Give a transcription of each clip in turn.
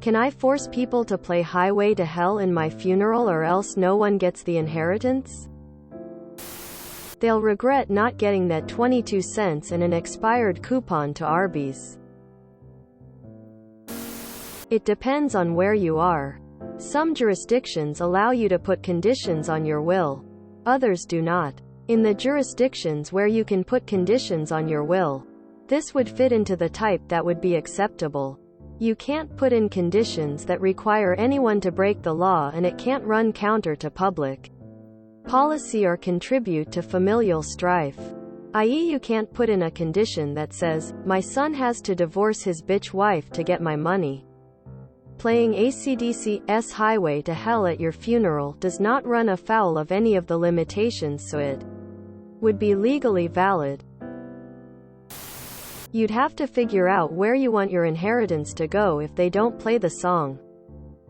Can I force people to play Highway to Hell in my funeral or else no one gets the inheritance? They'll regret not getting that 22 cents and an expired coupon to Arby's. It depends on where you are. Some jurisdictions allow you to put conditions on your will. Others do not. In the jurisdictions where you can put conditions on your will, this would fit into the type that would be acceptable. You can't put in conditions that require anyone to break the law, and it can't run counter to public policy or contribute to familial strife. I.e., you can't put in a condition that says, my son has to divorce his bitch wife to get my money. Playing AC/DC's Highway to Hell at your funeral does not run afoul of any of the limitations, so it would be legally valid. You'd have to figure out where you want your inheritance to go if they don't play the song.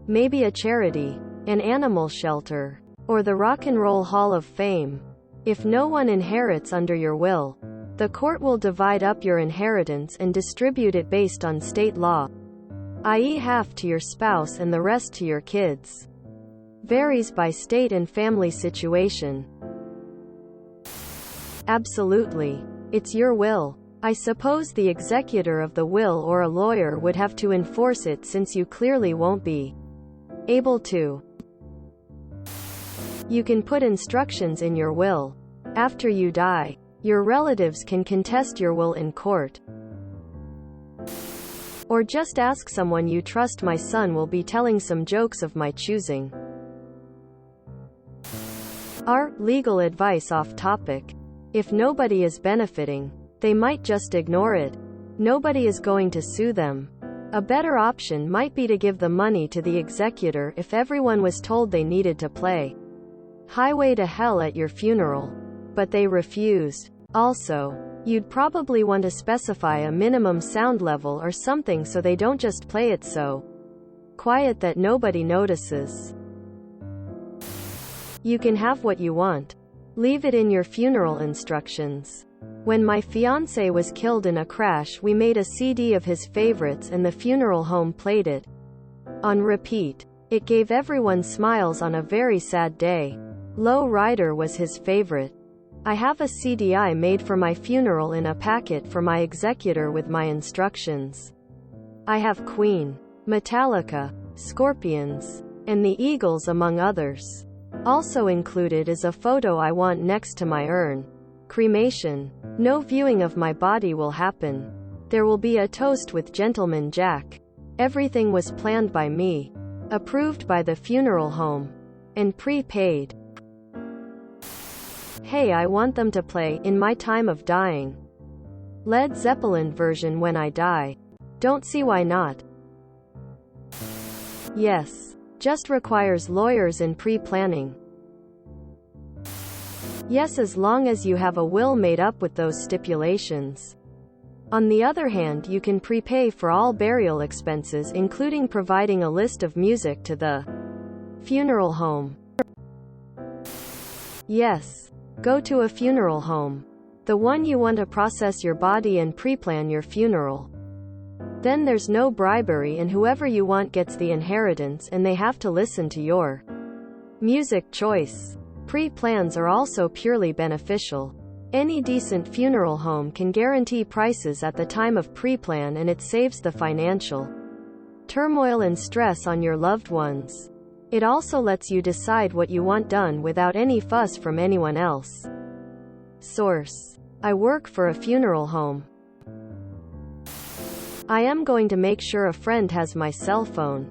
Maybe a charity, an animal shelter, or the Rock and Roll Hall of Fame. If no one inherits under your will, the court will divide up your inheritance and distribute it based on state law, i.e. half to your spouse and the rest to your kids. Varies by state and family situation. Absolutely. It's your will. I suppose the executor of the will or a lawyer would have to enforce it, since you clearly won't be able to. You can put instructions in your will. After you die, your relatives can contest your will in court. Or just ask someone you trust. My son will be telling some jokes of my choosing. Our legal advice off topic. If nobody is benefiting, they might just ignore it. Nobody is going to sue them. A better option might be to give the money to the executor if everyone was told they needed to play Highway to Hell at your funeral, but they refused. Also, you'd probably want to specify a minimum sound level or something so they don't just play it so quiet that nobody notices. You can have what you want. Leave it in your funeral instructions. When my fiancé was killed in a crash, we made a CD of his favorites and the funeral home played it on repeat. It gave everyone smiles on a very sad day. Low Rider was his favorite. I have a CD I made for my funeral in a packet for my executor with my instructions. I have Queen, Metallica, Scorpions, and the Eagles among others. Also included is a photo I want next to my urn. Cremation. No viewing of my body will happen. There will be a toast with Gentleman Jack. Everything was planned by me, approved by the funeral home, and prepaid. Hey, I want them to play In My Time of Dying, Led Zeppelin version when I die. Don't see why not. Yes. Just requires lawyers and pre-planning. Yes, as long as you have a will made up with those stipulations. On the other hand, you can prepay for all burial expenses, including providing a list of music to the funeral home. Yes. Go to a funeral home, the one you want to process your body and pre-plan your funeral. Then there's no bribery and whoever you want gets the inheritance, and they have to listen to your music choice. Pre-plans are also purely beneficial. Any decent funeral home can guarantee prices at the time of pre-plan, and it saves the financial turmoil and stress on your loved ones. It also lets you decide what you want done without any fuss from anyone else. Source: I work for a funeral home. I am going to make sure a friend has my cell phone.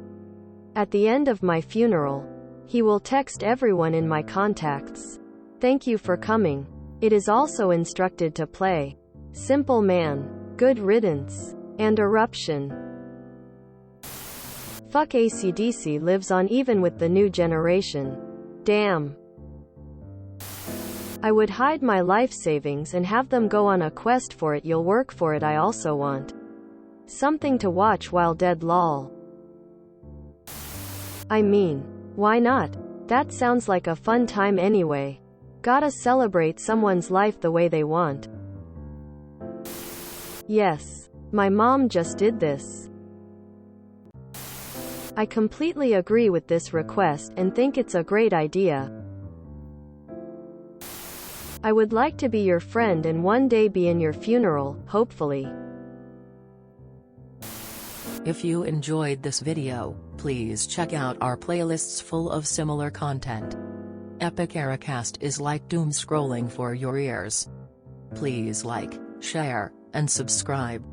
At the end of my funeral, he will text everyone in my contacts. Thank you for coming. It is also instructed to play Simple Man, Good Riddance, and Eruption. Fuck AC/DC lives on even with the new generation. Damn. I would hide my life savings and have them go on a quest for it. You'll work for it. I also want something to watch while dead, lol. I mean, why not? That sounds like a fun time anyway. Gotta celebrate someone's life the way they want. Yes. My mom just did this. I completely agree with this request and think it's a great idea. I would like to be your friend and one day be in your funeral, hopefully. If you enjoyed this video, please check out our playlists full of similar content. Epic Ericast is like doom scrolling for your ears. Please like, share, and subscribe.